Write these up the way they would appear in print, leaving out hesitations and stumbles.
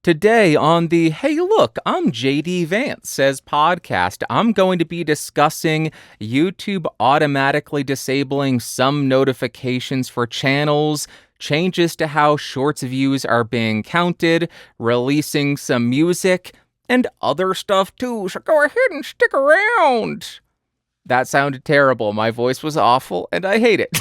Today on the Hey Look, I'm JD Vance Says podcast, I'm going to be discussing YouTube automatically disabling some notifications for channels, changes to how shorts views are being counted, releasing some music, and other stuff too, so go ahead and stick around. That sounded terrible. My voice was awful, and I hate it.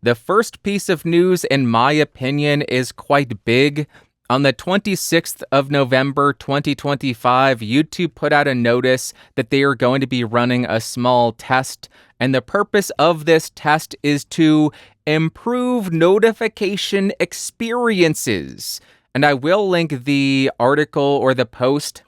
The first piece of news, in my opinion, is quite big. On the 26th of November, 2025, YouTube put out a notice that they are going to be running a small test, and the purpose of this test is to improve notification experiences. And I will link the article or the post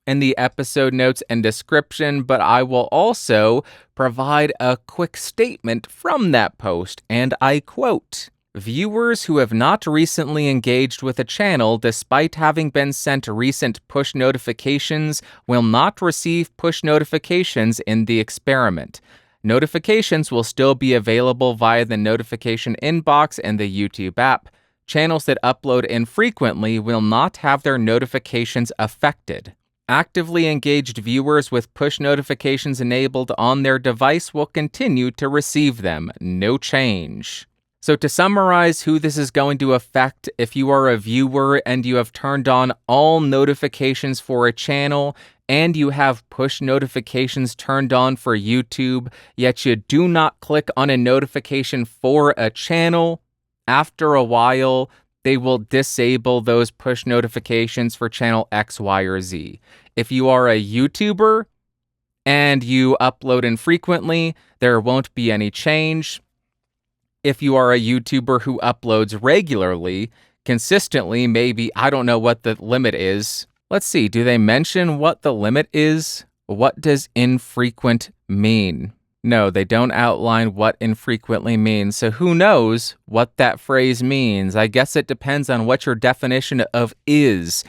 in the episode notes and description, but I will also provide a quick statement from that post, and I quote, "Viewers who have not recently engaged with a channel despite having been sent recent push notifications will not receive push notifications in the experiment. Notifications will still be available via the notification inbox in the YouTube app. Channels that upload infrequently will not have their notifications affected. Actively engaged viewers with push notifications enabled on their device will continue to receive them. No change." So to summarize who this is going to affect, if you are a viewer and you have turned on all notifications for a channel and you have push notifications turned on for YouTube, yet you do not click on a notification for a channel, after a while, they will disable those push notifications for channel X, Y, or Z. If you are a YouTuber and you upload infrequently, there won't be any change. If you are a YouTuber who uploads regularly, consistently, maybe, I don't know what the limit is. Let's see, do they mention what the limit is? What does infrequent mean? No, they don't outline what infrequently means, so who knows what that phrase means? I guess it depends on what your definition of is.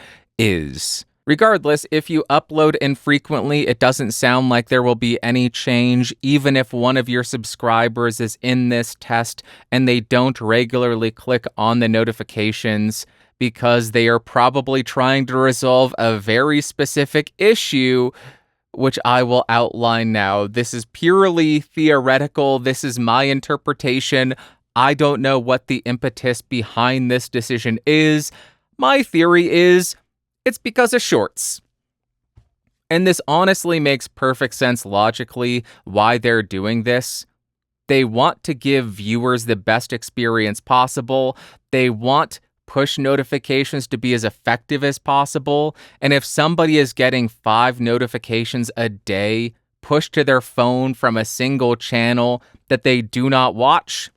Regardless, if you upload infrequently, it doesn't sound like there will be any change, even if one of your subscribers is in this test and they don't regularly click on the notifications because they are probably trying to resolve a very specific issue, which I will outline now. This is purely theoretical. This is my interpretation. I don't know what the impetus behind this decision is. My theory is it's because of shorts. And this honestly makes perfect sense logically why they're doing this. They want to give viewers the best experience possible. They want push notifications to be as effective as possible. And if somebody is getting 5 notifications a day pushed to their phone from a single channel that they do not watch,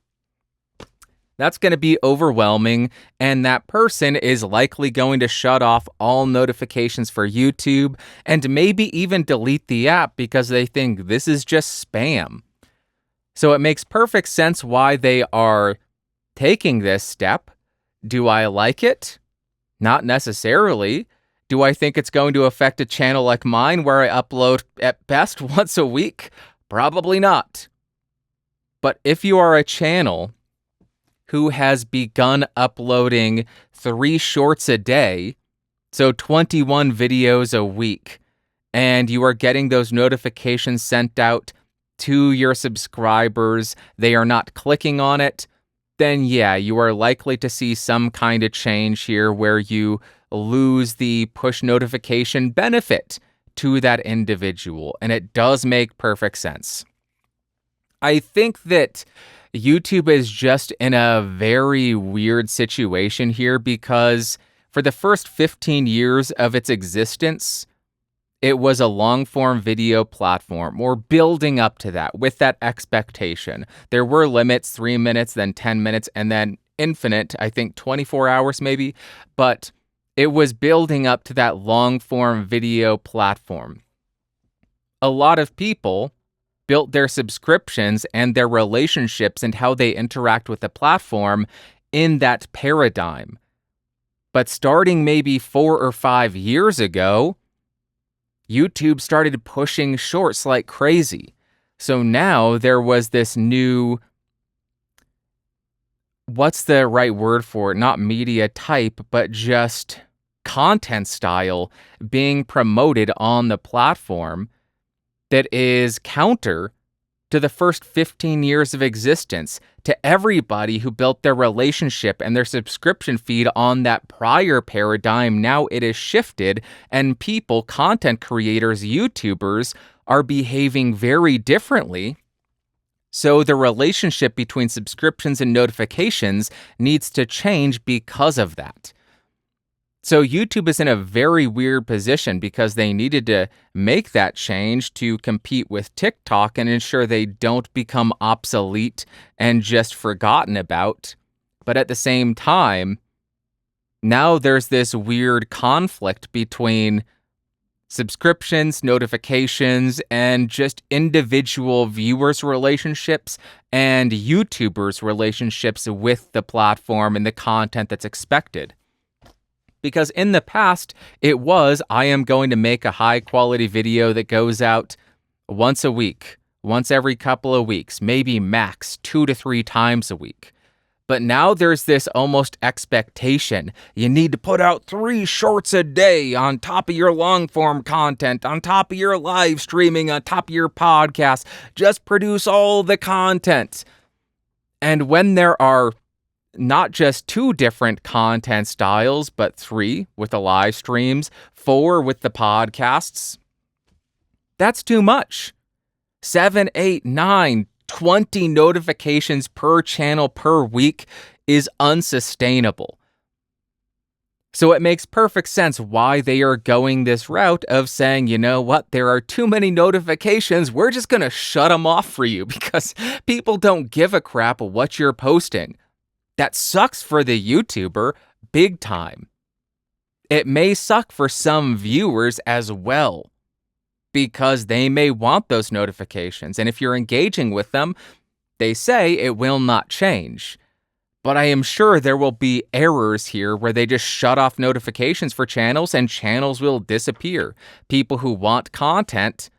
that's going to be overwhelming, and that person is likely going to shut off all notifications for YouTube and maybe even delete the app because they think this is just spam. So it makes perfect sense why they are taking this step. Do I like it? Not necessarily. Do I think it's going to affect a channel like mine where I upload at best once a week? Probably not. But if you are a channel who has begun uploading 3 shorts a day, so 21 videos a week, and you are getting those notifications sent out to your subscribers, they are not clicking on it, then yeah, you are likely to see some kind of change here where you lose the push notification benefit to that individual, and it does make perfect sense. I think that YouTube is just in a very weird situation here because for the first 15 years of its existence, it was a long-form video platform, or building up to that, with that expectation. There were limits, 3 minutes, then 10 minutes, and then infinite, I think 24 hours maybe, but it was building up to that long-form video platform. A lot of people built their subscriptions and their relationships and how they interact with the platform in that paradigm. But starting maybe 4 or 5 years ago, YouTube started pushing shorts like crazy. So now there was this new, what's the right word for it? Not media type, but just content style being promoted on the platform that is counter to the first 15 years of existence, to everybody who built their relationship and their subscription feed on that prior paradigm. Now it is shifted, and people, content creators, YouTubers, are behaving very differently. So the relationship between subscriptions and notifications needs to change because of that. So YouTube is in a very weird position because they needed to make that change to compete with TikTok and ensure they don't become obsolete and just forgotten about. But at the same time, now there's this weird conflict between subscriptions, notifications, and just individual viewers' relationships and YouTubers' relationships with the platform and the content that's expected. Because in the past, it was, I am going to make a high-quality video that goes out once a week, once every couple of weeks, maybe max 2 to 3 times a week. But now there's this almost expectation. You need to put out 3 shorts a day on top of your long-form content, on top of your live streaming, on top of your podcast. Just produce all the content. And when there are not just 2 different content styles, but 3 with the live streams, 4 with the podcasts, that's too much. 7, 8, 9, 20 notifications per channel per week is unsustainable. So it makes perfect sense why they are going this route of saying, you know what, there are too many notifications, we're just going to shut them off for you because people don't give a crap what you're posting. That sucks for the YouTuber big time. It may suck for some viewers as well, because they may want those notifications. And if you're engaging with them, they say it will not change. But I am sure there will be errors here where they just shut off notifications for channels and channels will disappear. People who want content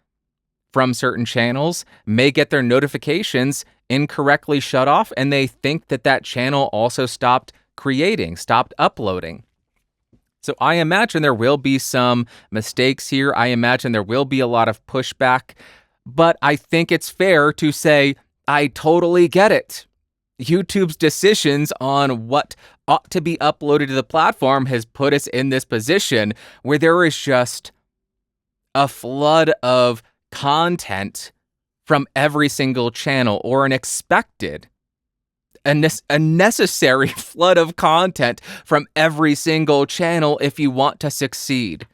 from certain channels may get their notifications incorrectly shut off, and they think that that channel also stopped creating, stopped uploading. So I imagine there will be some mistakes here. I imagine there will be a lot of pushback, but I think it's fair to say, I totally get it. YouTube's decisions on what ought to be uploaded to the platform has put us in this position where there is just a flood of content from every single channel, or an expected, a necessary flood of content from every single channel if you want to succeed.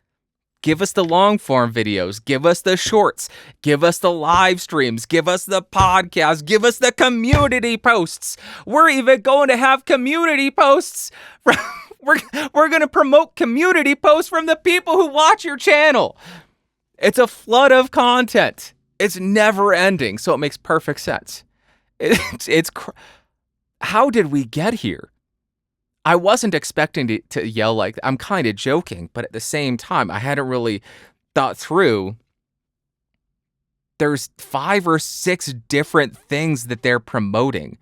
Give us the long form videos, give us the shorts, give us the live streams, give us the podcast, give us the community posts. We're even going to have community posts. We're going to promote community posts from the people who watch your channel. It's a flood of content. It's never ending, so it makes perfect sense. How did we get here? I wasn't expecting to yell like that. I'm kind of joking, but at the same time, I hadn't really thought through. There's 5 or 6 different things that they're promoting.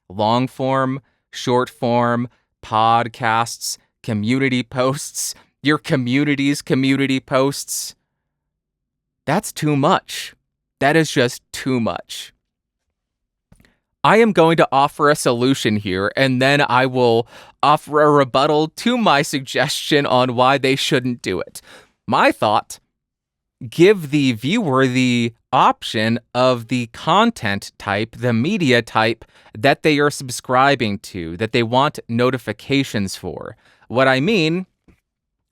Long form, short form, podcasts, community posts, your community's community posts. That's too much. That is just too much. I am going to offer a solution here, and then I will offer a rebuttal to my suggestion on why they shouldn't do it. My thought, give the viewer the option of the content type, the media type that they are subscribing to, that they want notifications for. What I mean,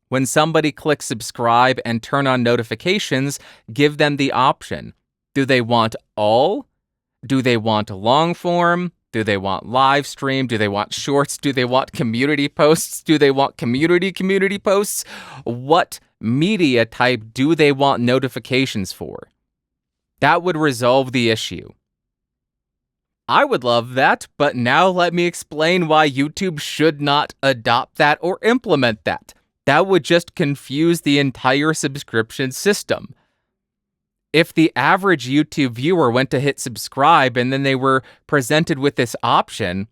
when somebody clicks subscribe and turn on notifications, give them the option. Do they want all? Do they want long form? Do they want live stream? Do they want shorts? Do they want community posts? Do they want community posts? What media type do they want notifications for? That would resolve the issue. I would love that, but now let me explain why YouTube should not adopt that or implement that. That would just confuse the entire subscription system. If the average YouTube viewer went to hit subscribe and then they were presented with this option,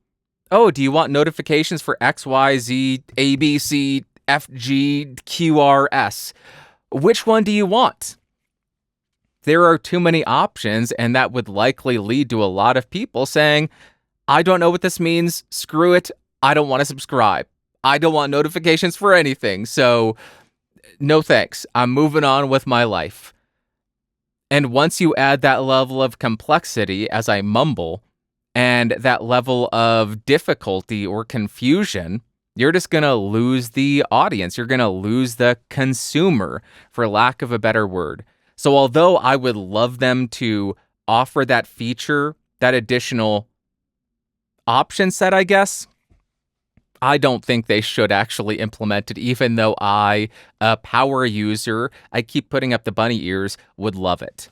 oh, do you want notifications for X, Y, Z, ABC, FGQRS. Which one do you want? There are too many options, and that would likely lead to a lot of people saying, I don't know what this means. Screw it. I don't want to subscribe. I don't want notifications for anything. So no thanks. I'm moving on with my life. And once you add that level of complexity, as I mumble, and that level of difficulty or confusion, you're just going to lose the audience. You're going to lose the consumer, for lack of a better word. So although I would love them to offer that feature, that additional option set, I guess, I don't think they should actually implement it, even though I, a power user, I keep putting up the bunny ears, would love it.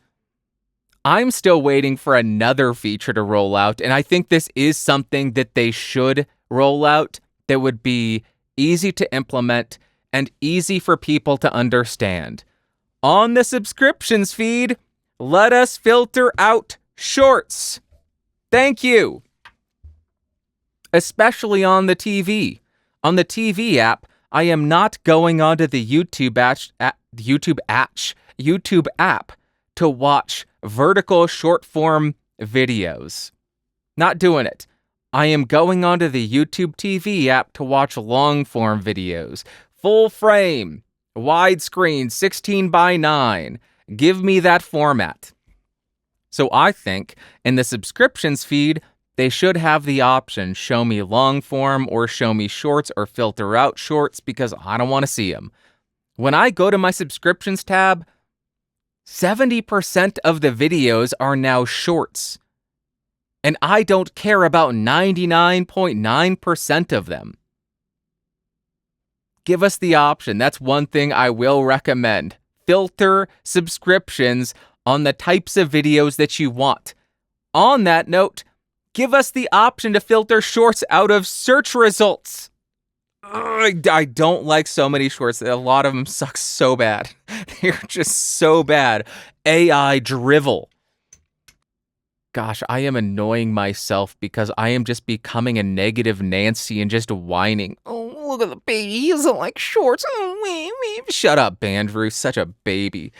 I'm still waiting for another feature to roll out, and I think this is something that they should roll out that would be easy to implement and easy for people to understand. On the subscriptions feed, let us filter out shorts. Thank you. Especially on the TV. On the TV app, I am not going onto the YouTube app to watch vertical short form videos. Not doing it. I am going onto the YouTube TV app to watch long form videos. Full frame, widescreen, 16:9. Give me that format. So I think in the subscriptions feed, they should have the option, show me long form or show me shorts or filter out shorts, because I don't want to see them. When I go to my subscriptions tab, 70% of the videos are now shorts. And I don't care about 99.9% of them. Give us the option. That's one thing I will recommend. Filter subscriptions on the types of videos that you want. On that note, give us the option to filter shorts out of search results. I don't like so many shorts. A lot of them suck so bad. They're just so bad. AI drivel. Gosh, I am annoying myself because I am just becoming a negative Nancy and just whining. Oh, look at the baby. He doesn't like shorts. Oh, shut up, Bandrew. Such a baby.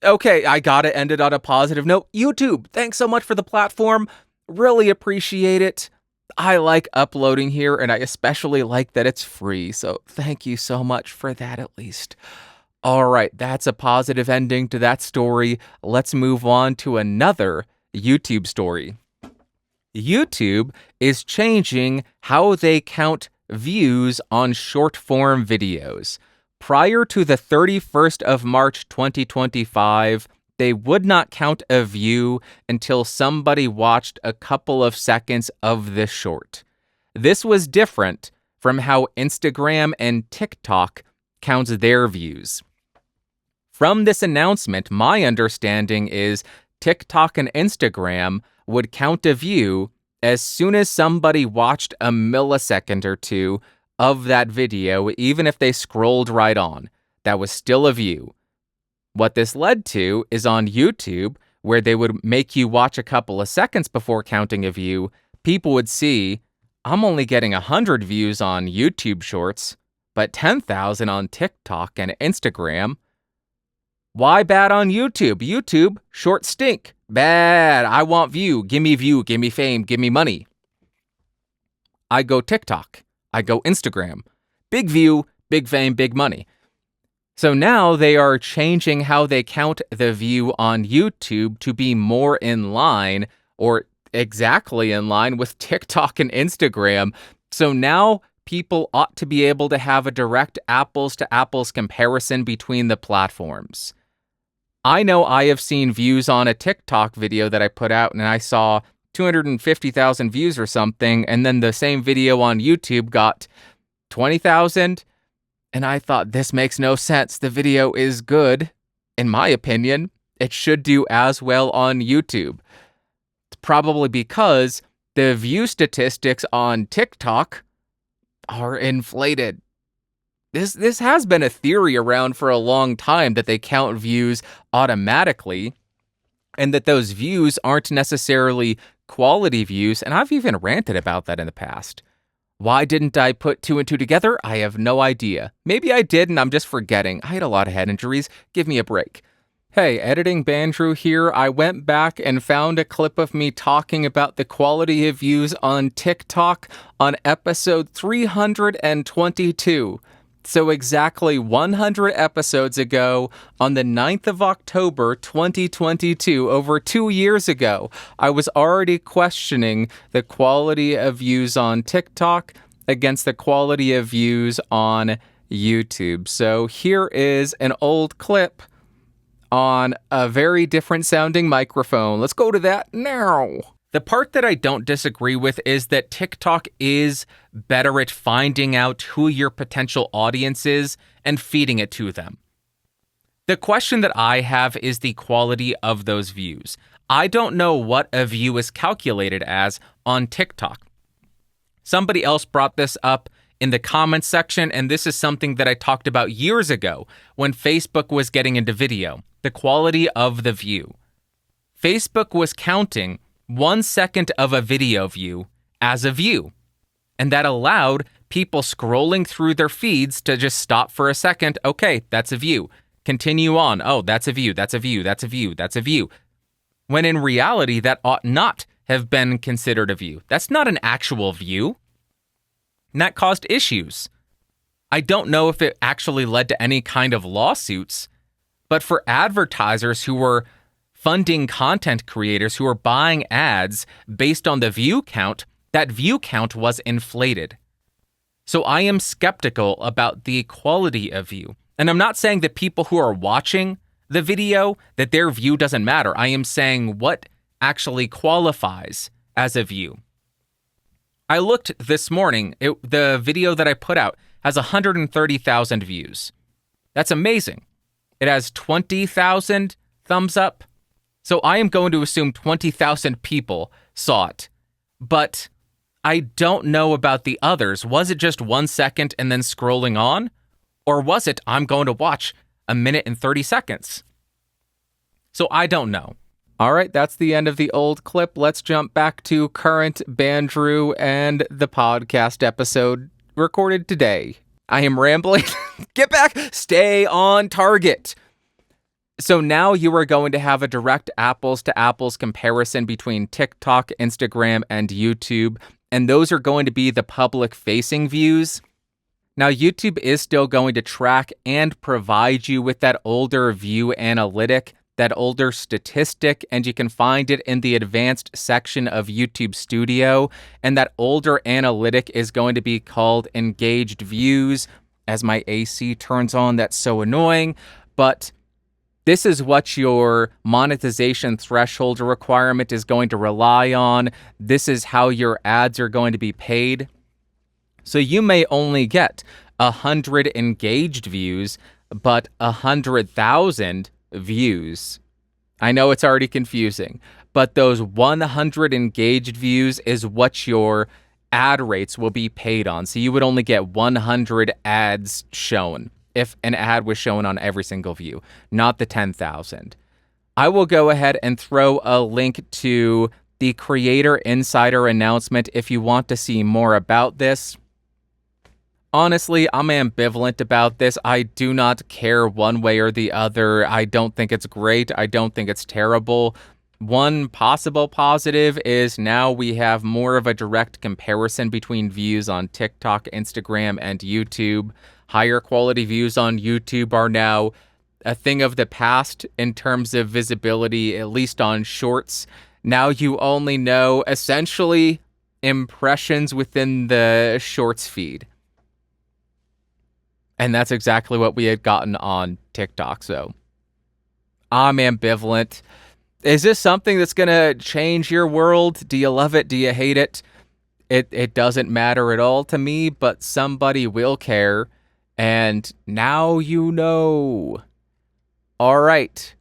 Okay, I gotta end it on a positive note. YouTube, thanks so much for the platform. Really appreciate it. I like uploading here, and I especially like that it's free. So thank you so much for that, at least. All right, that's a positive ending to that story. Let's move on to another YouTube story. YouTube is changing how they count views on short-form videos. Prior to the 31st of March 2025, they would not count a view until somebody watched a couple of seconds of this short. This was different from how Instagram and TikTok counts their views. From this announcement, my understanding is TikTok and Instagram would count a view as soon as somebody watched a millisecond or two of that video, even if they scrolled right on. That was still a view. What this led to is on YouTube, where they would make you watch a couple of seconds before counting a view, people would see, I'm only getting 100 views on YouTube Shorts, but 10,000 on TikTok and Instagram. Why bad on YouTube? YouTube, shorts stink. Bad. I want view. Give me fame, give me money. I go TikTok. I go Instagram. Big view, big fame, big money. So now they are changing how they count the view on YouTube to be more in line, or exactly in line, with TikTok and Instagram. So now people ought to be able to have a direct apples-to-apples comparison between the platforms. I know I have seen views on a TikTok video that I put out, and I saw 250,000 views or something, and then the same video on YouTube got 20,000, and I thought, this makes no sense. The video is good, in my opinion. It should do as well on YouTube. It's probably because the view statistics on TikTok are inflated. This has been a theory around for a long time, that they count views automatically and that those views aren't necessarily quality views, and I've even ranted about that in the past. Why didn't I put two and two together? I have no idea. Maybe I did and I'm just forgetting. I had a lot of head injuries. Give me a break. Hey, editing Bandrew here. I went back and found a clip of me talking about the quality of views on TikTok on episode 322. So exactly 100 episodes ago, on the 9th of October, 2022, over 2 years ago, I was already questioning the quality of views on TikTok against the quality of views on YouTube. So here is an old clip on a very different sounding microphone. Let's go to that now. The part that I don't disagree with is that TikTok is better at finding out who your potential audience is and feeding it to them. The question that I have is the quality of those views. I don't know what a view is calculated as on TikTok. Somebody else brought this up in the comments section, and this is something that I talked about years ago when Facebook was getting into video, the quality of the view. Facebook was counting 1 second of a video view as a view. And that allowed people scrolling through their feeds to just stop for a second. Okay, that's a view. Continue on. Oh, that's a view. That's a view. That's a view. That's a view. When in reality, that ought not have been considered a view. That's not an actual view. And that caused issues. I don't know if it actually led to any kind of lawsuits, but for advertisers who were funding content creators who are buying ads based on the view count, that view count was inflated. So I am skeptical about the quality of view. And I'm not saying that people who are watching the video, that their view doesn't matter. I am saying what actually qualifies as a view. I looked this morning, the video that I put out has 130,000 views. That's amazing. It has 20,000 thumbs up. So I am going to assume 20,000 people saw it. But I don't know about the others. Was it just 1 second and then scrolling on? Or was it, I'm going to watch 1 minute and 30 seconds? So I don't know. All right, that's the end of the old clip. Let's jump back to current Bandrew and the podcast episode recorded today. I am rambling. Get back. Stay on target. So now you are going to have a direct apples to apples comparison between TikTok, Instagram, and YouTube, and those are going to be the public facing views. Now, YouTube is still going to track and provide you with that older view analytic, that older statistic, and you can find it in the advanced section of YouTube Studio, and that older analytic is going to be called engaged views. As my AC turns on, that's so annoying, but this is what your monetization threshold requirement is going to rely on. This is how your ads are going to be paid. So you may only get 100 engaged views, but 100,000 views. I know it's already confusing, but those 100 engaged views is what your ad rates will be paid on. So you would only get 100 ads shown if an ad was shown on every single view, not the 10,000. I will go ahead and throw a link to the Creator Insider announcement if you want to see more about this. Honestly, I'm ambivalent about this. I do not care one way or the other. I don't think it's great. I don't think it's terrible. One possible positive is now we have more of a direct comparison between views on TikTok, Instagram, and YouTube. Higher quality views on YouTube are now a thing of the past in terms of visibility, at least on shorts. Now you only know essentially impressions within the shorts feed. And that's exactly what we had gotten on TikTok. So I'm ambivalent. Is this something that's going to change your world? Do you love it? Do you hate it? It doesn't matter at all to me, but somebody will care. And now you know. All right.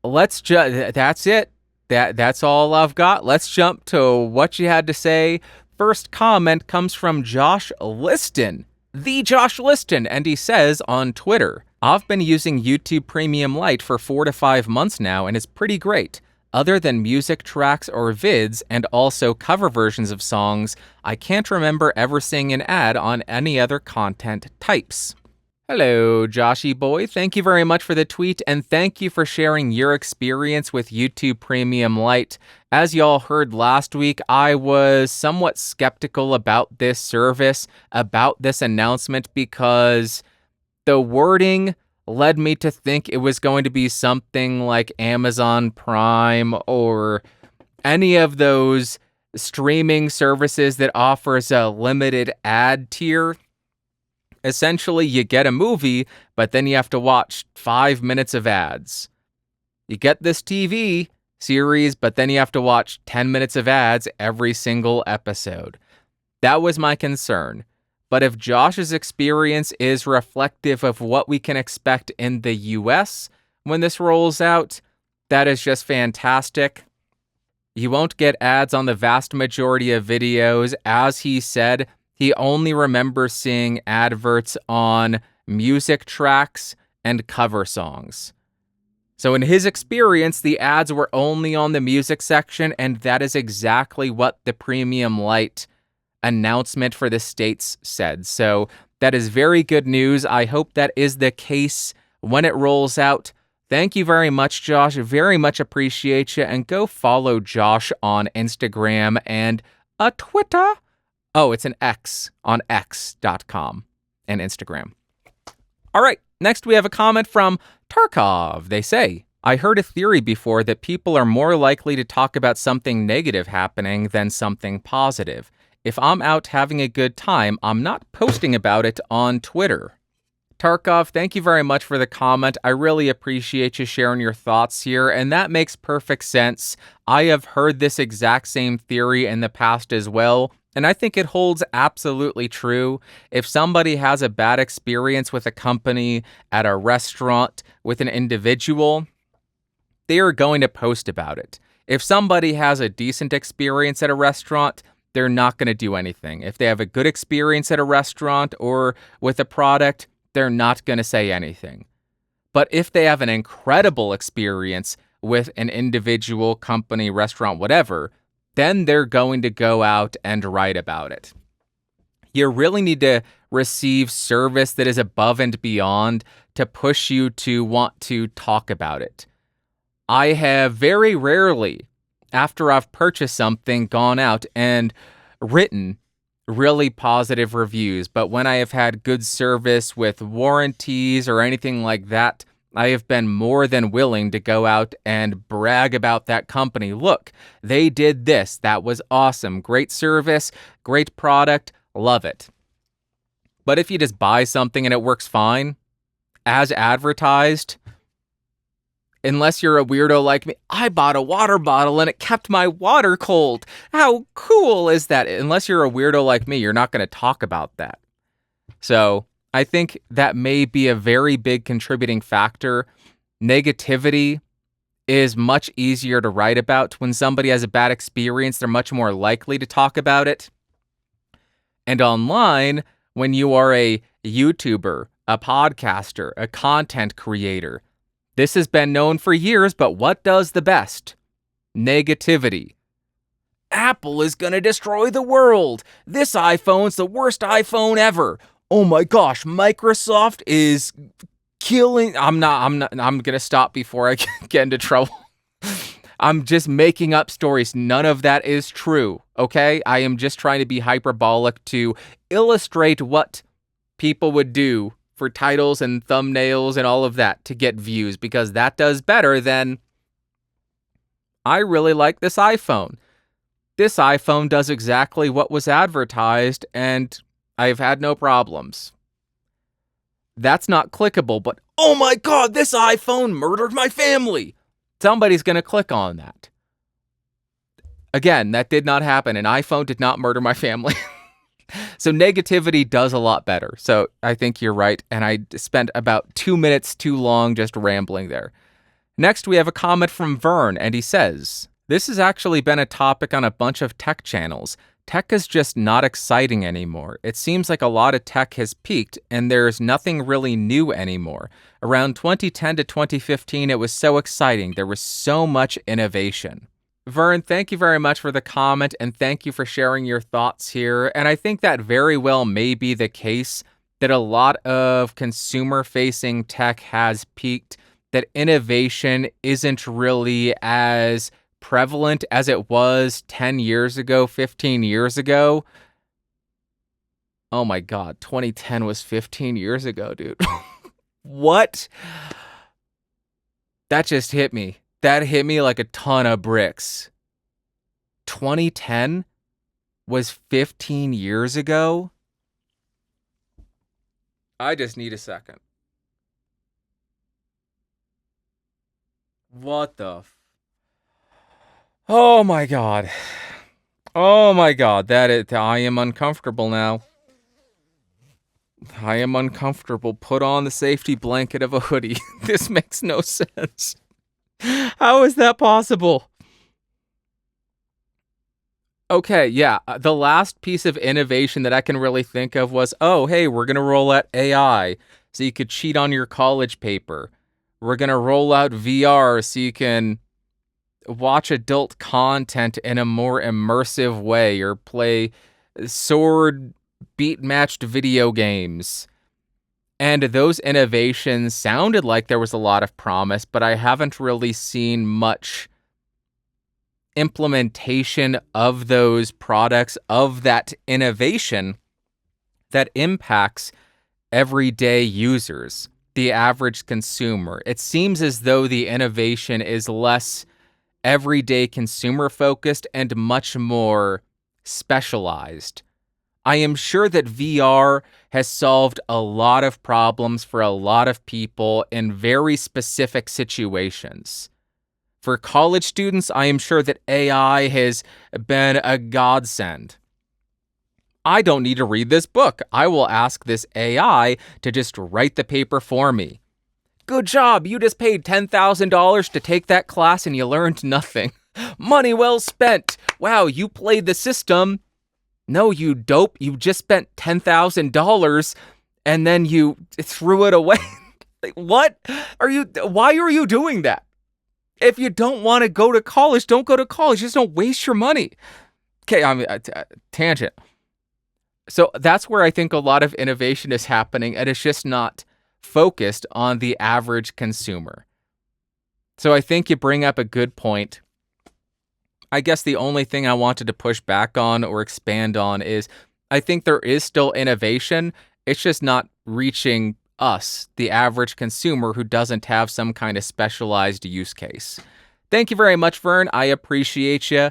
That's it. That's all I've got. Let's jump to what you had to say. First comment comes from Josh Liston. The Josh Liston, and he says on Twitter, I've been using YouTube Premium Lite for 4 to 5 months now, and it's pretty great. Other than music tracks or vids, and also cover versions of songs, I can't remember ever seeing an ad on any other content types. Hello, Joshy boy. Thank you very much for the tweet, and thank you for sharing your experience with YouTube Premium Lite. As y'all heard last week, I was somewhat skeptical about this service, about this announcement, because the wording led me to think it was going to be something like Amazon Prime or any of those streaming services that offers a limited ad tier. Essentially, you get a movie, but then you have to watch 5 minutes of ads. You get this TV series, but then you have to watch 10 minutes of ads every single episode. That was my concern. But if Josh's experience is reflective of what we can expect in the US when this rolls out, that is just fantastic. You won't get ads on the vast majority of videos. As he said, he only remembers seeing adverts on music tracks and cover songs. So in his experience, the ads were only on the music section, and that is exactly what the Premium Lite announcement for the States said. So that is very good news. I hope that is the case when it rolls out. Thank you very much, Josh. Very much appreciate you. And go follow Josh on Instagram and Twitter. Oh, it's an X on x.com and Instagram. All right, next we have a comment from Tarkov. They say, I heard a theory before that people are more likely to talk about something negative happening than something positive. If I'm out having a good time, I'm not posting about it on Twitter. Tarkov, thank you very much for the comment. I really appreciate you sharing your thoughts here, and that makes perfect sense. I have heard this exact same theory in the past as well, and I think it holds absolutely true. If somebody has a bad experience with a company, at a restaurant, with an individual, they are going to post about it. If somebody has a decent experience at a restaurant, they're not going to do anything. If they have a good experience at a restaurant or with a product, they're not going to say anything. But if they have an incredible experience with an individual, company, restaurant, whatever, then they're going to go out and write about it. You really need to receive service that is above and beyond to push you to want to talk about it. I have very rarely, after I've purchased something, gone out and written really positive reviews. But when I have had good service with warranties or anything like that, I have been more than willing to go out and brag about that company. Look, they did this. That was awesome. Great service, great product, love it. But if you just buy something and it works fine, as advertised, unless you're a weirdo like me, I bought a water bottle and it kept my water cold. How cool is that? Unless you're a weirdo like me, you're not going to talk about that. So I think that may be a very big contributing factor. Negativity is much easier to write about. When somebody has a bad experience, they're much more likely to talk about it. And online, when you are a YouTuber, a podcaster, a content creator, this has been known for years, but what does the best? Negativity. Apple is going to destroy the world. This iPhone's the worst iPhone ever. Oh my gosh, Microsoft is killing. I'm going to stop before I get into trouble. I'm just making up stories. None of that is true, okay? I am just trying to be hyperbolic to illustrate what people would do for titles and thumbnails and all of that to get views, because that does better than, I really like this iPhone. This iPhone does exactly what was advertised, and I've had no problems. That's not clickable, but oh my God, this iPhone murdered my family. Somebody's going to click on that. Again, that did not happen. An iPhone did not murder my family. So negativity does a lot better. So I think you're right. And I spent about 2 minutes too long just rambling there. Next, we have a comment from Vern, and he says, this has actually been a topic on a bunch of tech channels. Tech is just not exciting anymore. It seems like a lot of tech has peaked and there's nothing really new anymore. Around 2010 to 2015, it was so exciting. There was so much innovation. Vern, thank you very much for the comment and thank you for sharing your thoughts here. And I think that very well may be the case that a lot of consumer-facing tech has peaked, that innovation isn't really as prevalent as it was 10 years ago, 15 years ago. Oh my God, 2010 was 15 years ago, dude. What? That just hit me. That hit me like a ton of bricks. 2010 was 15 years ago? I just need a second. What the Oh my God. Oh my God. I am uncomfortable now. I am uncomfortable. Put on the safety blanket of a hoodie. This makes no sense. How is that possible? Okay, yeah. The last piece of innovation that I can really think of was, oh, hey, we're going to roll out AI so you could cheat on your college paper. We're going to roll out VR so you can watch adult content in a more immersive way or play sword beat-matched video games. And those innovations sounded like there was a lot of promise, but I haven't really seen much implementation of those products, of that innovation that impacts everyday users, the average consumer. It seems as though the innovation is less everyday consumer focused and much more specialized. I am sure that VR has solved a lot of problems for a lot of people in very specific situations. For college students, I am sure that AI has been a godsend. I don't need to read this book. I will ask this AI to just write the paper for me. Good job, you just paid $10,000 to take that class and you learned nothing. Money well spent. Wow, you played the system. No, you dope, you just spent $10,000 and then you threw it away. Like, what? Why are you doing that? If you don't want to go to college, don't go to college. Just don't waste your money. Okay, tangent. So that's where I think a lot of innovation is happening, and it's just not focused on the average consumer. So I think you bring up a good point. I guess the only thing I wanted to push back on or expand on is I think there is still innovation. It's just not reaching us, the average consumer who doesn't have some kind of specialized use case. Thank you very much, Vern. I appreciate you.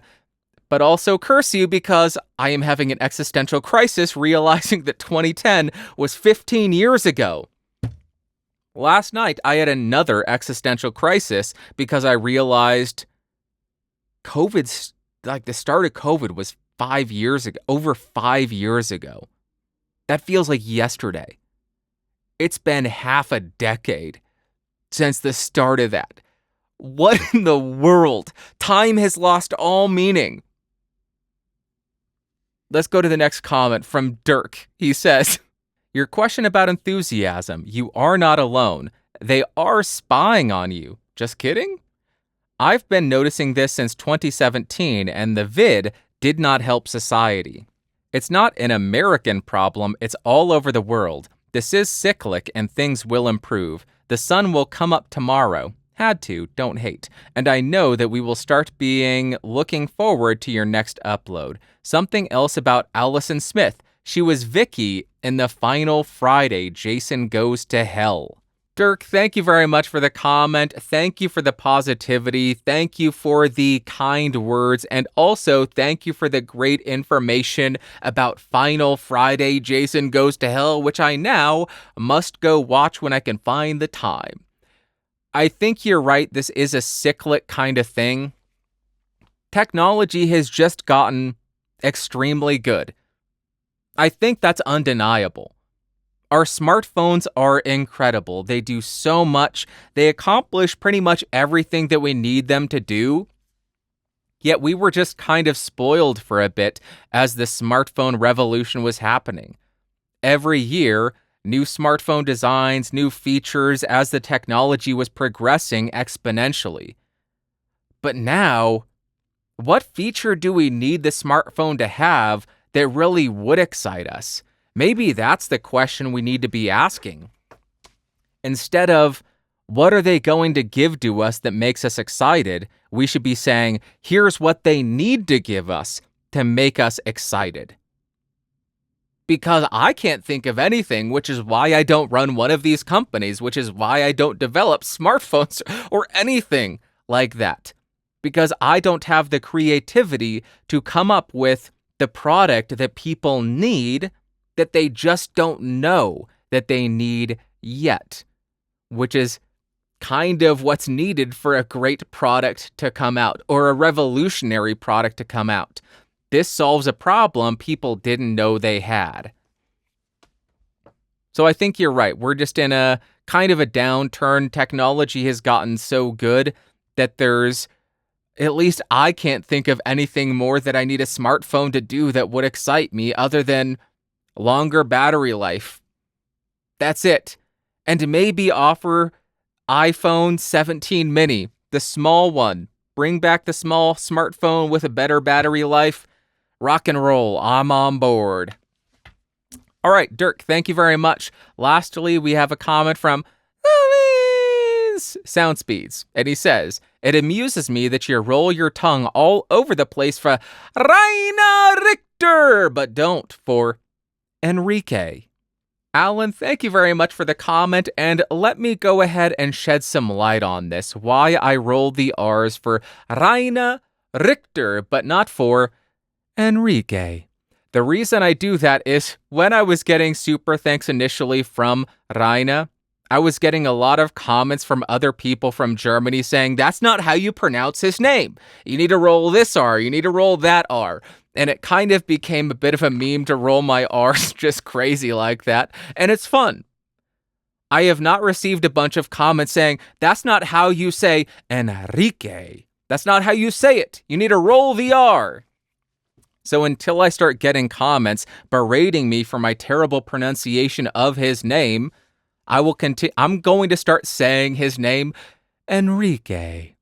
But also curse you because I am having an existential crisis realizing that 2010 was 15 years ago. Last night, I had another existential crisis because I realized the start of COVID was 5 years ago, over 5 years ago. That feels like yesterday. It's been half a decade since the start of that. What in the world? Time has lost all meaning. Let's go to the next comment from Dirk. He says, your question about enthusiasm. You are not alone. They are spying on you. Just kidding? I've been noticing this since 2017, and the vid did not help society. It's not an American problem, it's all over the world. This is cyclic and things will improve. The sun will come up tomorrow. Had to, don't hate. And I know that we will start looking forward to your next upload. Something else about Allison Smith. She was Vicky in the final Friday, Jason Goes to Hell. Dirk, thank you very much for the comment. Thank you for the positivity. Thank you for the kind words. And also, thank you for the great information about Final Friday, Jason Goes to Hell, which I now must go watch when I can find the time. I think you're right. This is a cyclic kind of thing. Technology has just gotten extremely good. I think that's undeniable. Our smartphones are incredible. They do so much. They accomplish pretty much everything that we need them to do. Yet we were just kind of spoiled for a bit as the smartphone revolution was happening. Every year, new smartphone designs, new features as the technology was progressing exponentially. But now, what feature do we need the smartphone to have that really would excite us? Maybe that's the question we need to be asking. Instead of, what are they going to give to us that makes us excited? We should be saying, here's what they need to give us to make us excited. Because I can't think of anything, which is why I don't run one of these companies, which is why I don't develop smartphones or anything like that. Because I don't have the creativity to come up with the product that people need that they just don't know that they need yet, which is kind of what's needed for a great product to come out or a revolutionary product to come out. This solves a problem people didn't know they had. So I think you're right. We're just in a kind of a downturn. Technology has gotten so good that at least I can't think of anything more that I need a smartphone to do that would excite me other than longer battery life. That's it. And maybe offer iPhone 17 mini, the small one. Bring back the small smartphone with a better battery life. Rock and roll. I'm on board. All right, Dirk, thank you very much. Lastly, we have a comment from Sound Speeds, and he says, it amuses me that you roll your tongue all over the place for Rainer Richter, but don't for Enrique. Alan, thank you very much for the comment, and let me go ahead and shed some light on this, why I rolled the R's for Rainer Richter, but not for Enrique. The reason I do that is when I was getting super thanks initially from Rainer, I was getting a lot of comments from other people from Germany saying, that's not how you pronounce his name. You need to roll this R, you need to roll that R. And it kind of became a bit of a meme to roll my R's just crazy like that. And it's fun. I have not received a bunch of comments saying, that's not how you say Enrique. That's not how you say it. You need to roll the R. So until I start getting comments berating me for my terrible pronunciation of his name, I will continue. I'm going to start saying his name, Enrique,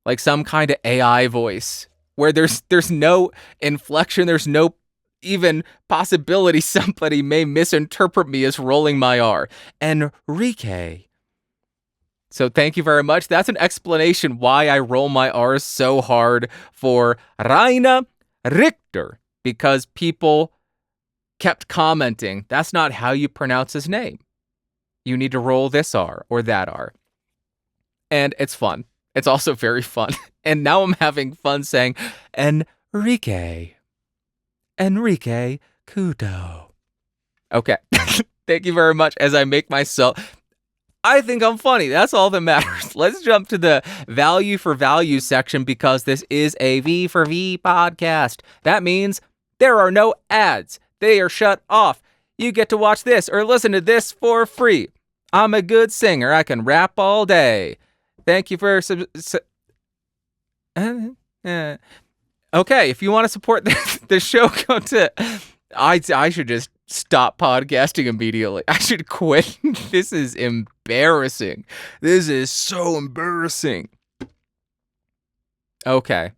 like some kind of AI voice where there's no inflection, there's no even possibility somebody may misinterpret me as rolling my R. Enrique. So thank you very much. That's an explanation why I roll my R's so hard for Rainer Richter, because people kept commenting, that's not how you pronounce his name. You need to roll this R or that R. And it's fun. It's also very fun. And now I'm having fun saying, Enrique Kudo. Okay. Thank you very much as I make myself... I think I'm funny. That's all that matters. Let's jump to the value for value section because this is a V for V podcast. That means there are no ads. They are shut off. You get to watch this or listen to this for free. I'm a good singer. I can rap all day. Thank you for... Okay, if you want to support the show, go to... I should just stop podcasting immediately. I should quit. This is embarrassing. This is so embarrassing. Okay.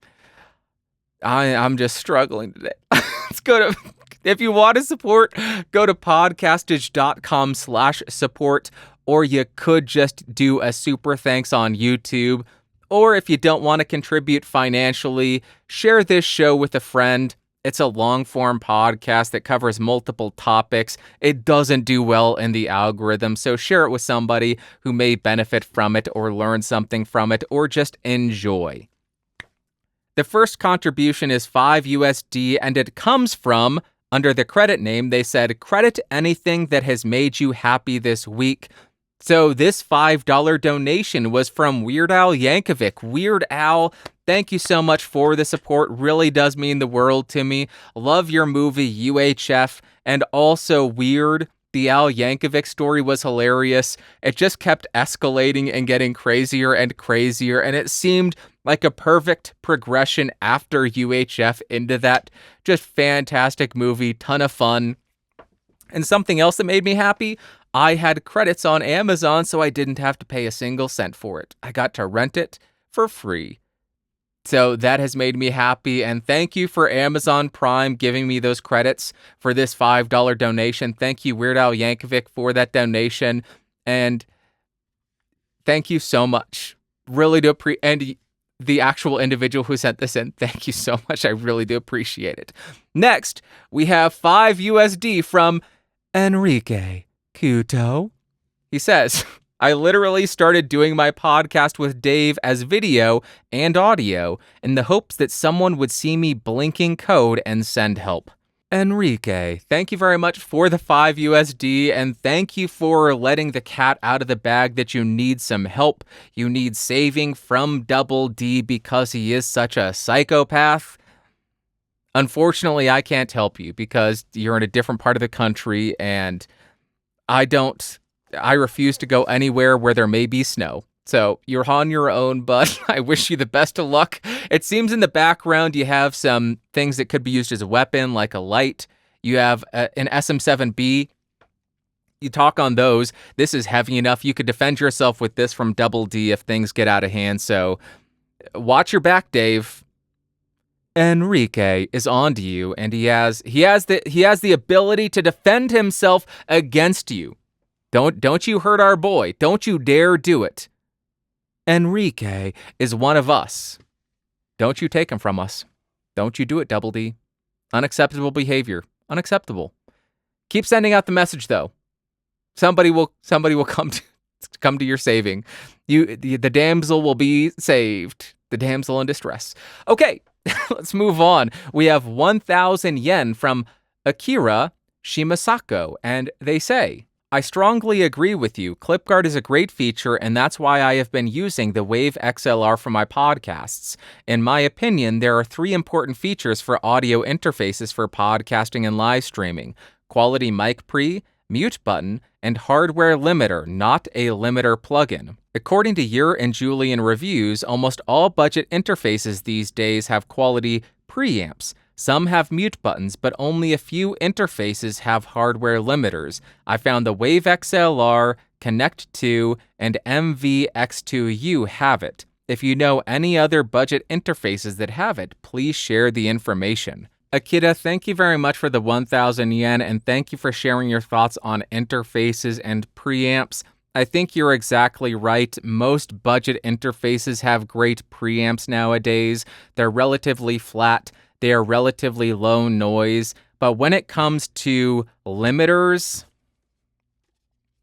I'm just struggling today. Let's go to... If you want to support, go to podcastage.com/support, or you could just do a super thanks on YouTube. Or if you don't want to contribute financially, share this show with a friend. It's a long-form podcast that covers multiple topics. It doesn't do well in the algorithm, so share it with somebody who may benefit from it or learn something from it or just enjoy. The first contribution is $5 and it comes from... Under the credit name, they said, credit anything that has made you happy this week. So this $5 donation was from Weird Al Yankovic. Weird Al, thank you so much for the support. Really does mean the world to me. Love your movie, UHF. And also, Weird, The Al Yankovic story was hilarious. It just kept escalating and getting crazier and crazier, and it seemed like a perfect progression after UHF into that. Just fantastic movie, ton of fun. And something else that made me happy, I had credits on Amazon, so I didn't have to pay a single cent for it. I got to rent it for free. So that has made me happy, and thank you for Amazon Prime giving me those credits for this $5 donation. Thank you, Weird Al Yankovic, for that donation, and thank you so much. Really do and the actual individual who sent this in, thank you so much. I really do appreciate it. Next, we have 5 USD from Enrique Cuto. He says, I literally started doing my podcast with Dave as video and audio in the hopes that someone would see me blinking code and send help. Enrique, thank you very much for the 5 USD, and thank you for letting the cat out of the bag that you need some help. You need saving from Double D because he is such a psychopath. Unfortunately, I can't help you because you're in a different part of the country, and I refuse to go anywhere where there may be snow. So you're on your own, but I wish you the best of luck. It seems in the background you have some things that could be used as a weapon, like a Lite. You have an SM-7B. You talk on those. This is heavy enough. You could defend yourself with this from Double D if things get out of hand. So watch your back, Dave. Enrique is on to you, and he has the ability to defend himself against you. Don't you hurt our boy. Don't you dare do it. Enrique is one of us. Don't you take him from us. Don't you do it, Double D. Unacceptable behavior. Unacceptable. Keep sending out the message, though. Somebody will come to your saving. The damsel will be saved. The damsel in distress. Okay, let's move on. We have 1,000 yen from Akira Shimasako, and they say, I strongly agree with you. ClipGuard is a great feature, and that's why I have been using the Wave XLR for my podcasts. In my opinion, there are 3 important features for audio interfaces for podcasting and live streaming: quality mic pre, mute button, and hardware limiter, not a limiter plugin. According to Year and Julian reviews, almost all budget interfaces these days have quality preamps. Some have mute buttons, but only a few interfaces have hardware limiters. I found the Wave XLR, Connect 2, and MVX2U have it. If you know any other budget interfaces that have it, please share the information. Akira, thank you very much for the 1,000 yen, and thank you for sharing your thoughts on interfaces and preamps. I think you're exactly right. Most budget interfaces have great preamps nowadays. They're relatively flat. They are relatively low noise, but when it comes to limiters,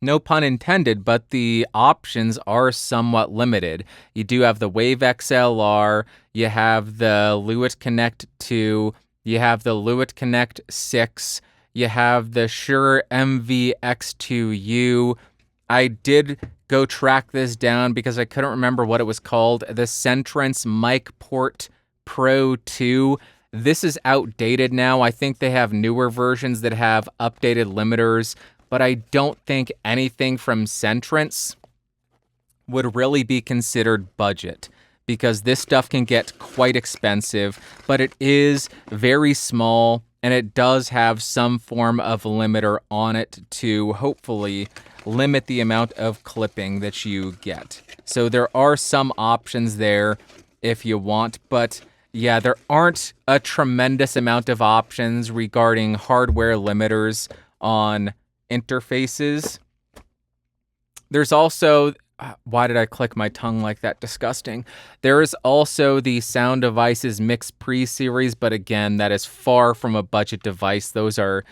no pun intended, but the options are somewhat limited. You do have the Wave XLR, you have the Lewitt Connect 2, you have the Lewitt Connect 6, you have the Shure MVX2U. I did go track this down because I couldn't remember what it was called. The Centrance MicPort Pro 2. This is outdated now. I think they have newer versions that have updated limiters, but I don't think anything from Centrance would really be considered budget because this stuff can get quite expensive, but it is very small and it does have some form of limiter on it to hopefully limit the amount of clipping that you get. So there are some options there if you want, but yeah, there aren't a tremendous amount of options regarding hardware limiters on interfaces. There's also, why did I click my tongue like that? Disgusting. There is also the Sound Devices Mix Pre series, but again, that is far from a budget device. Those are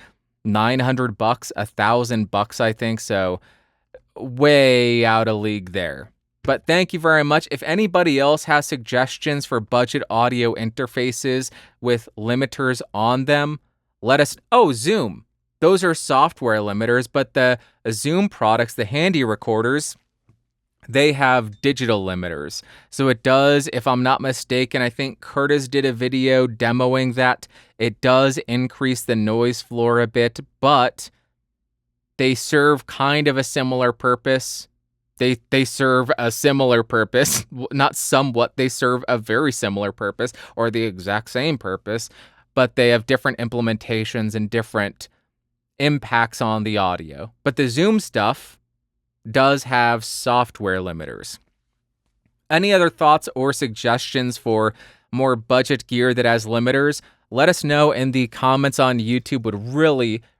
$900, $1,000, I think, so way out of league there. But thank you very much. If anybody else has suggestions for budget audio interfaces with limiters on them, let us... Oh, Zoom. Those are software limiters, but the Zoom products, the handy recorders, they have digital limiters. So it does, if I'm not mistaken, I think Curtis did a video demoing that. It does increase the noise floor a bit, but They serve kind of a similar purpose. They serve a similar purpose, not somewhat, they serve a very similar purpose or the exact same purpose, but they have different implementations and different impacts on the audio. But the Zoom stuff does have software limiters. Any other thoughts or suggestions for more budget gear that has limiters? Let us know in the comments on YouTube. Would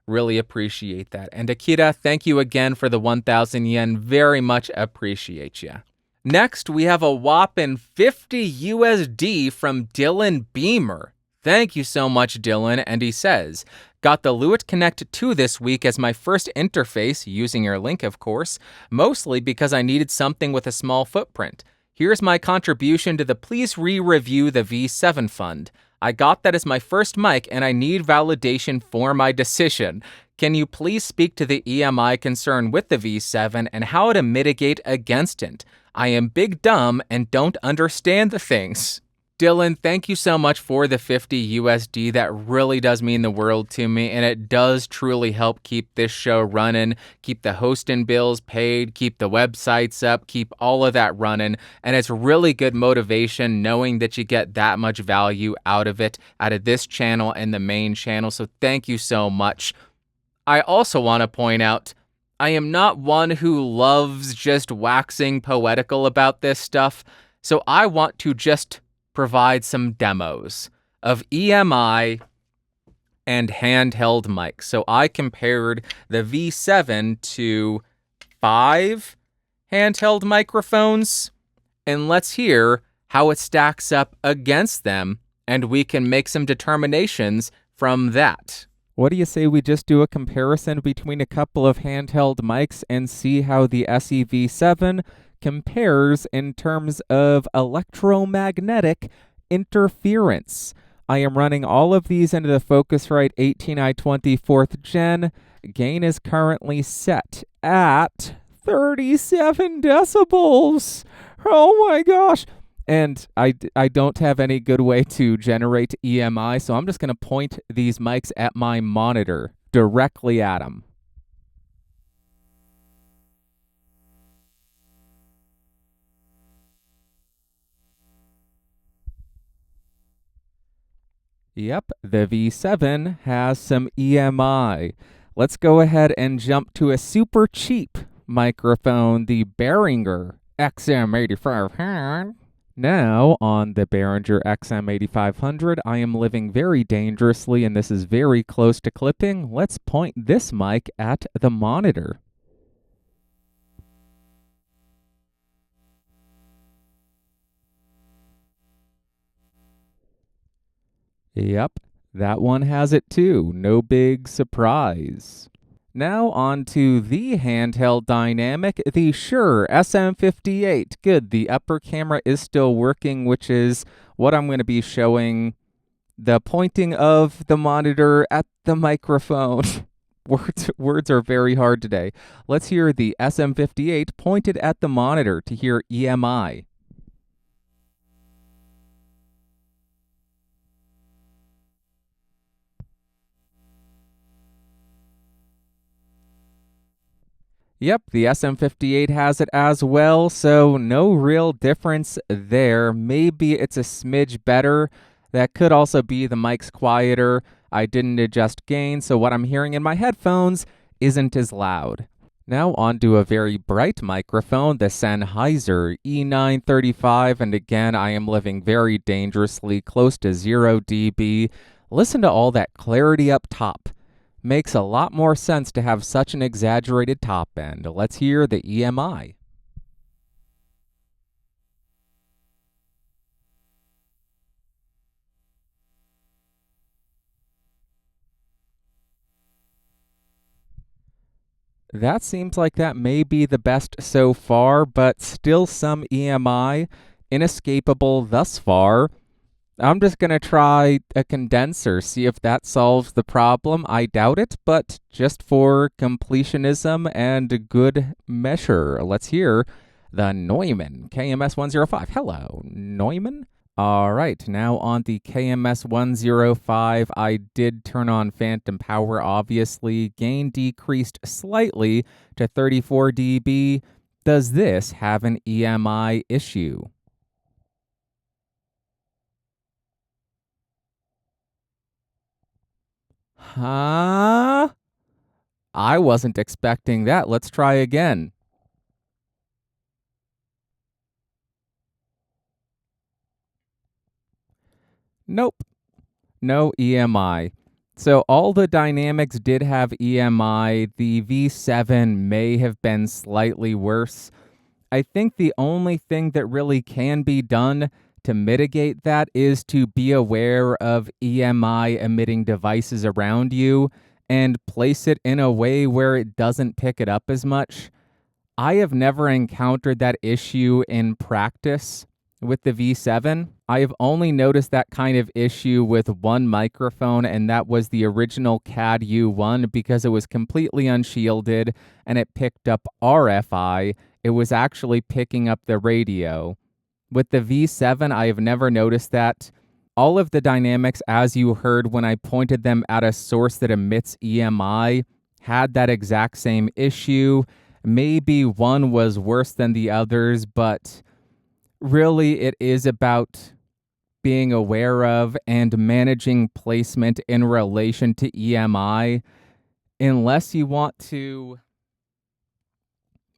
really appreciate that. And Akira, thank you again for the 1,000 yen. Very much appreciate you. Next, we have a whopping 50 USD from Dylan Beamer. Thank you so much, Dylan. And he says, got the Lite Connect 2 this week as my first interface, using your link, of course, mostly because I needed something with a small footprint. Here's my contribution to the Please Re-Review the V7 Fund. I got that as my first mic and I need validation for my decision. Can you please speak to the EMI concern with the V7 and how to mitigate against it? I am big dumb and don't understand the things. Dylan, thank you so much for the 50 USD. That really does mean the world to me, and it does truly help keep this show running, keep the hosting bills paid, keep the websites up, keep all of that running, and it's really good motivation knowing that you get that much value out of it, out of this channel and the main channel, so thank you so much. I also want to point out, I am not one who loves just waxing poetical about this stuff, so I want to just provide some demos of EMI and handheld mics. So I compared the V7 to 5 handheld microphones, and let's hear how it stacks up against them, and we can make some determinations from that. What do you say we just do a comparison between a couple of handheld mics and see how the SEV7 compares in terms of electromagnetic interference? I am running all of these into the Focusrite 18i20 4th gen. Gain is currently set at 37 decibels. Oh my gosh. And I don't have any good way to generate EMI, so I'm just going to point these mics at my monitor, directly at them. Yep, the V7 has some EMI. Let's go ahead and jump to a super cheap microphone, the Behringer XM8500. Now, on the Behringer XM8500, I am living very dangerously, and this is very close to clipping. Let's point this mic at the monitor. Yep, that one has it too. No big surprise. Now on to the handheld dynamic, the Shure SM58. Good, the upper camera is still working, which is what I'm going to be showing. The pointing of the monitor at the microphone. Words are very hard today. Let's hear the SM58 pointed at the monitor to hear EMI. Yep, the SM58 has it as well, so no real difference there. Maybe it's a smidge better. That could also be the mic's quieter. I didn't adjust gain, so what I'm hearing in my headphones isn't as loud. Now on to a very bright microphone, the Sennheiser E935, and again, I am living very dangerously, close to 0 dB. Listen to all that clarity up top. Makes a lot more sense to have such an exaggerated top end. Let's hear the EMI. That seems like that may be the best so far, but still some EMI, inescapable thus far. I'm just going to try a condenser, see if that solves the problem. I doubt it, but just for completionism and a good measure, let's hear the Neumann KMS105. Hello, Neumann. All right, now on the KMS 105, I did turn on phantom power, obviously. Gain decreased slightly to 34 dB. Does this have an EMI issue? Huh? I wasn't expecting that. Let's try again. Nope. No EMI. So all the dynamics did have EMI. The V7 may have been slightly worse. I think the only thing that really can be done to mitigate that is to be aware of EMI emitting devices around you and place it in a way where it doesn't pick it up as much. I have never encountered that issue in practice with the V7. I have only noticed that kind of issue with one microphone, and that was the original CAD U1 because it was completely unshielded and it picked up RFI. It was actually picking up the radio. With the V7, I have never noticed that. All of the dynamics, as you heard when I pointed them at a source that emits EMI, had that exact same issue. Maybe one was worse than the others, but really it is about being aware of and managing placement in relation to EMI. Unless you want to,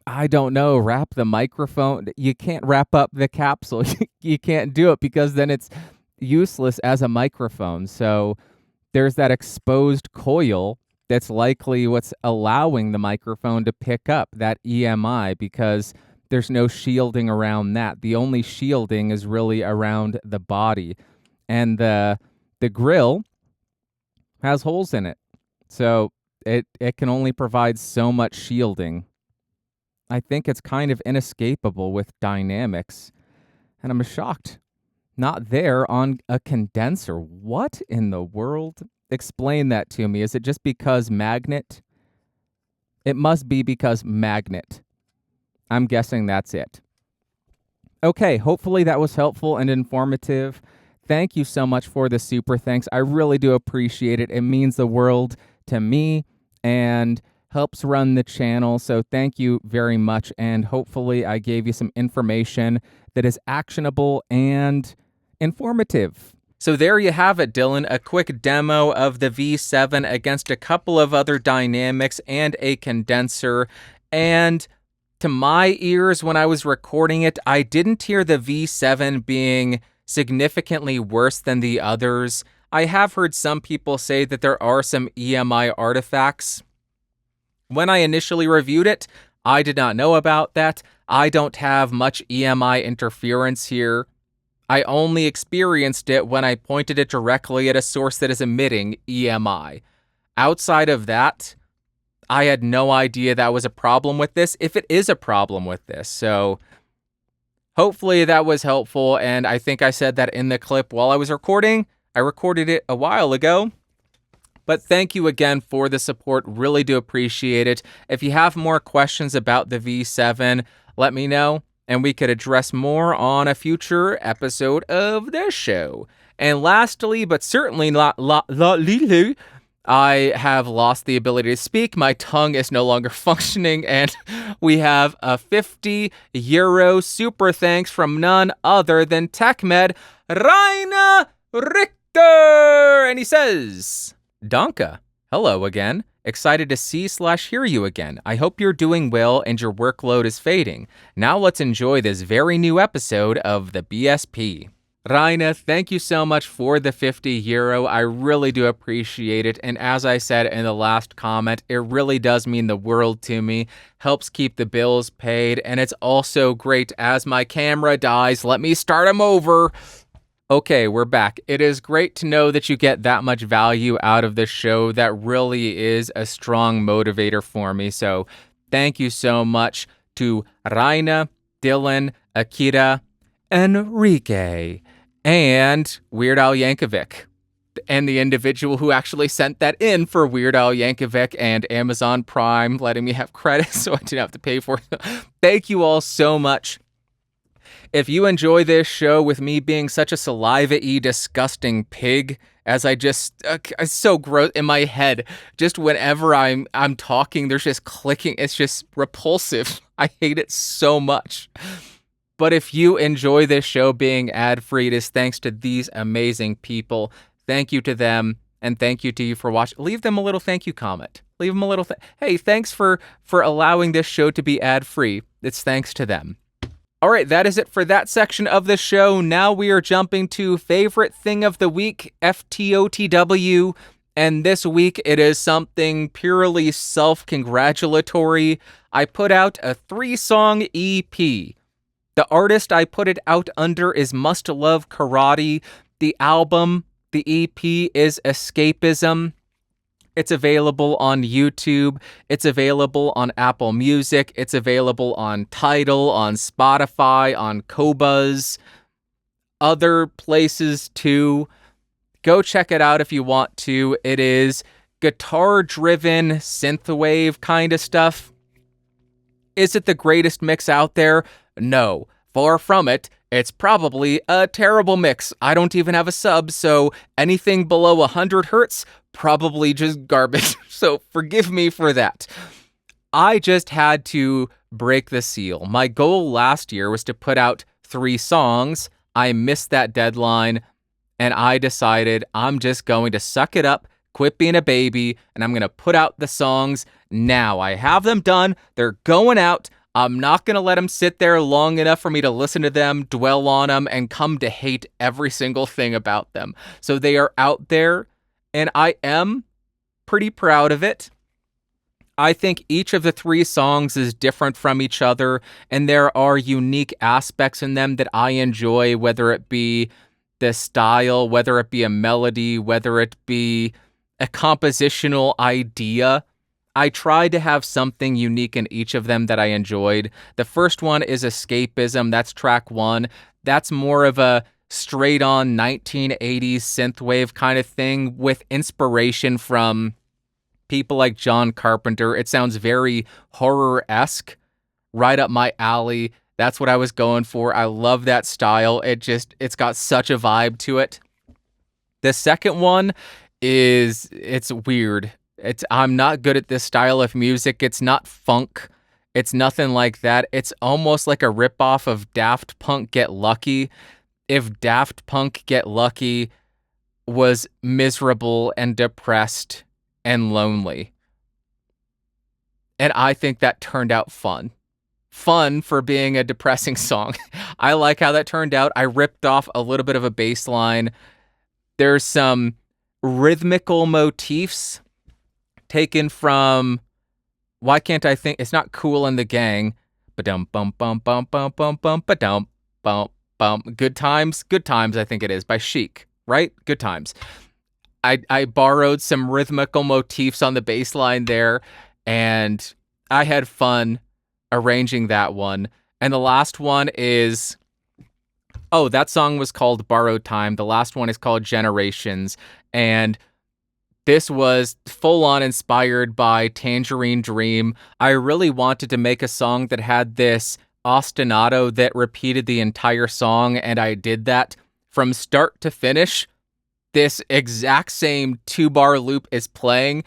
I don't know, wrap the microphone. You can't wrap up the capsule. You can't do it because then it's useless as a microphone. So there's that exposed coil that's likely what's allowing the microphone to pick up that EMI because there's no shielding around that. The only shielding is really around the body. And the grill has holes in it. So it can only provide so much shielding. I think it's kind of inescapable with dynamics. And I'm shocked. Not there on a condenser. What in the world? Explain that to me. Is it just because magnet? It must be because magnet. I'm guessing that's it. Okay, hopefully that was helpful and informative. Thank you so much for the super thanks. I really do appreciate it. It means the world to me and helps run the channel. So thank you very much. And hopefully I gave you some information that is actionable and informative. So there you have it, Dylan, a quick demo of the V7 against a couple of other dynamics and a condenser. And to my ears, when I was recording it, I didn't hear the V7 being significantly worse than the others. I have heard some people say that there are some EMI artifacts. When I initially reviewed it, I did not know about that. I don't have much EMI interference here. I only experienced it when I pointed it directly at a source that is emitting EMI. Outside of that, I had no idea that was a problem with this, if it is a problem with this. So hopefully that was helpful, and I think I said that in the clip while I was recording. I recorded it a while ago. But thank you again for the support. Really do appreciate it. If you have more questions about the V7, let me know, and we could address more on a future episode of the show. And lastly, but certainly not I have lost the ability to speak. My tongue is no longer functioning, and we have a €50 super thanks from none other than TechMed Rainer Richter. And he says, Donka, hello again. Excited to see/hear you again. I hope you're doing well and your workload is fading. Now let's enjoy this very new episode of the BSP. Raina, thank you so much for the €50. I really do appreciate it. And as I said in the last comment, it really does mean the world to me. Helps keep the bills paid. And it's also great as my camera dies. Let me start them over. Okay, we're back. It is great to know that you get that much value out of the show. That really is a strong motivator for me. So thank you so much to Raina, Dylan, Akira, Enrique, and Weird Al Yankovic, and the individual who actually sent that in for Weird Al Yankovic and Amazon Prime, letting me have credit so I didn't have to pay for it. Thank you all so much. If you enjoy this show with me being such a saliva-y, disgusting pig, as I just, it's so gross in my head. Just whenever I'm talking, there's just clicking. It's just repulsive. I hate it so much. But if you enjoy this show being ad-free, it is thanks to these amazing people. Thank you to them, and thank you to you for watching. Leave them a little thank you comment. Leave them a little, hey, thanks for allowing this show to be ad-free. It's thanks to them. All right, that is it for that section of the show. Now we are jumping to Favorite Thing of the Week, FTOTW. And this week it is something purely self-congratulatory. I put out a 3-song EP. The artist I put it out under is Must Love Karate. The album, the EP, is Escapism. It's available on YouTube. It's available on Apple Music. It's available on Tidal, on Spotify, on Qobuz, other places too. Go check it out if you want to. It is guitar-driven, synthwave kind of stuff. Is it the greatest mix out there? No. Far from it. It's probably a terrible mix. I don't even have a sub, so anything below 100 hertz, probably just garbage. So forgive me for that. I just had to break the seal. My goal last year was to put out 3 songs. I missed that deadline, and I decided I'm just going to suck it up, quit being a baby, and I'm going to put out the songs now. I have them done. They're going out. I'm not going to let them sit there long enough for me to listen to them, dwell on them, and come to hate every single thing about them. So they are out there, and I am pretty proud of it. I think each of the 3 songs is different from each other, and there are unique aspects in them that I enjoy, whether it be the style, whether it be a melody, whether it be a compositional idea. I tried to have something unique in each of them that I enjoyed. The first one is Escapism. That's track 1. That's more of a straight-on 1980s synthwave kind of thing with inspiration from people like John Carpenter. It sounds very horror-esque, right up my alley. That's what I was going for. I love that style. It's got such a vibe to it. The second one it's weird. I'm not good at this style of music. It's not funk. It's nothing like that. It's almost like a ripoff of Daft Punk Get Lucky. If Daft Punk Get Lucky was miserable and depressed and lonely. And I think that turned out fun. Fun for being a depressing song. I like how that turned out. I ripped off a little bit of a bass line. There's some rhythmical motifs taken from Why Can't I Think It's Not Cool in the Gang. Ba-dum bum bum bum bum bum bum ba-dum bum bum. Good Times, I think it is, by Chic, right? Good Times. I borrowed some rhythmical motifs on the bass line there, and I had fun arranging that one. And the last one is, that song was called Borrowed Time. The last one is called Generations, and this was full-on inspired by Tangerine Dream. I really wanted to make a song that had this ostinato that repeated the entire song, and I did that from start to finish. This exact same 2-bar loop is playing,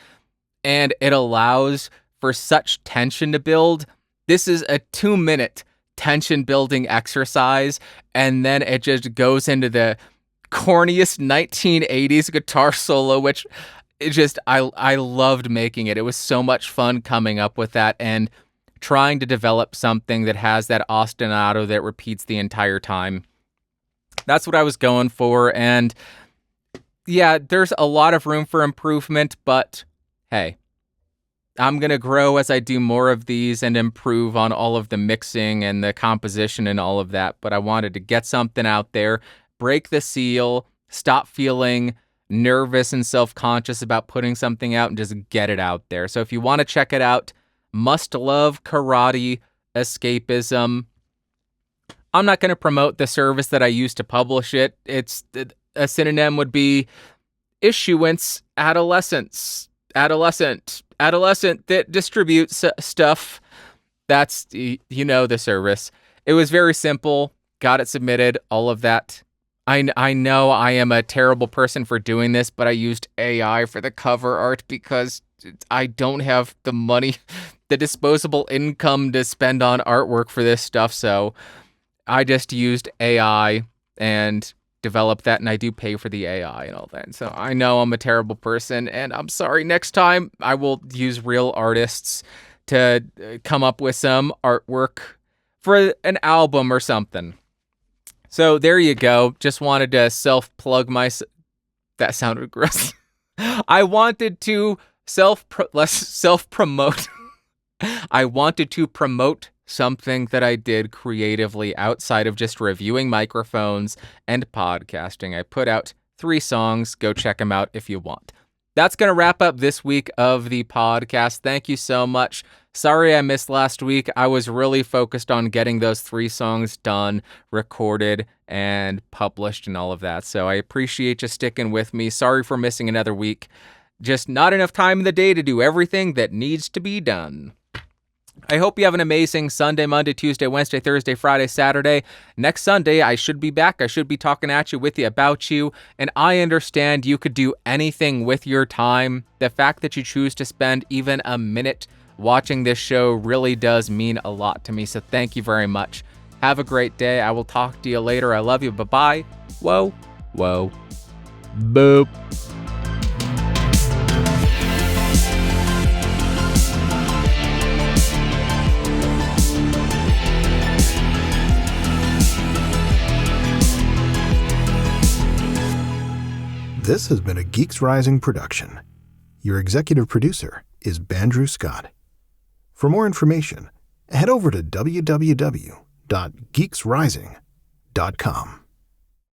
and it allows for such tension to build. This is a 2-minute tension-building exercise, and then it just goes into the corniest 1980s guitar solo, which I loved making it. It was so much fun coming up with that and trying to develop something that has that ostinato that repeats the entire time. That's what I was going for, and yeah, there's a lot of room for improvement, but hey, I'm going to grow as I do more of these and improve on all of the mixing and the composition and all of that, but I wanted to get something out there, break the seal, stop feeling nervous and self-conscious about putting something out and just get it out there. So if you want to check it out, Must Love Karate Escapism. I'm not going to promote the service that I use to publish it. It's a synonym would be issuance adolescent that distributes stuff. That's, the service. It was very simple. got it submitted, all of that. I know I am a terrible person for doing this, but I used AI for the cover art because I don't have the money, the disposable income to spend on artwork for this stuff. So I just used AI and developed that, and I do pay for the AI and all that. So I know I'm a terrible person, and I'm sorry. Next time I will use real artists to come up with some artwork for an album or something. So there you go. Just wanted to self-plug myself. That sounded gross. I wanted to self-promote. I wanted to promote something that I did creatively outside of just reviewing microphones and podcasting. I put out 3 songs. Go check them out if you want. That's going to wrap up this week of the podcast. Thank you so much. Sorry I missed last week. I was really focused on getting those 3 songs done, recorded, and published and all of that. So I appreciate you sticking with me. Sorry for missing another week. Just not enough time in the day to do everything that needs to be done. I hope you have an amazing Sunday, Monday, Tuesday, Wednesday, Thursday, Friday, Saturday. Next Sunday, I should be back. I should be talking at you, with you, about you. And I understand you could do anything with your time. The fact that you choose to spend even a minute watching this show really does mean a lot to me. So thank you very much. Have a great day. I will talk to you later. I love you. Bye-bye. Whoa. Whoa. Boop. This has been a Geeks Rising production. Your executive producer is Bandrew Scott. For more information, head over to www.geeksrising.com.